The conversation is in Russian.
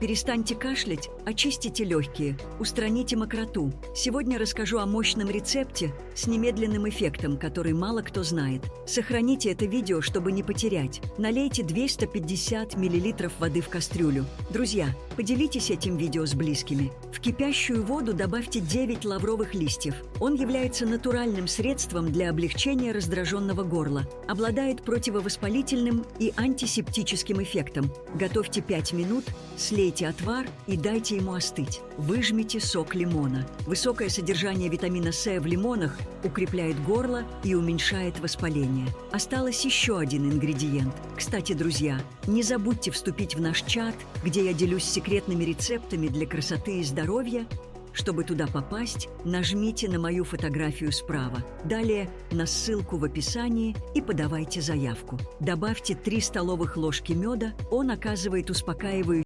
Перестаньте кашлять, очистите легкие, устраните мокроту. Сегодня расскажу о мощном рецепте с немедленным эффектом, который мало кто знает. Сохраните это видео, чтобы не потерять. Налейте 250 мл воды в кастрюлю. Друзья, поделитесь этим видео с близкими. В кипящую воду добавьте 9 лавровых листьев. Он является натуральным средством для облегчения раздраженного горла, обладает противовоспалительным и антисептическим эффектом. Готовьте 5 минут, слейте отвар и дайте ему остыть. Выжмите сок лимона. Высокое содержание витамина С в лимонах укрепляет горло и уменьшает воспаление. Осталось еще один ингредиент. Кстати, друзья, не забудьте вступить в наш чат, где я делюсь секретными рецептами для красоты и здоровья. Чтобы туда попасть, нажмите на мою фотографию справа. Далее на ссылку в описании и подавайте заявку. Добавьте 3 столовых ложки меда, он оказывает успокаивающее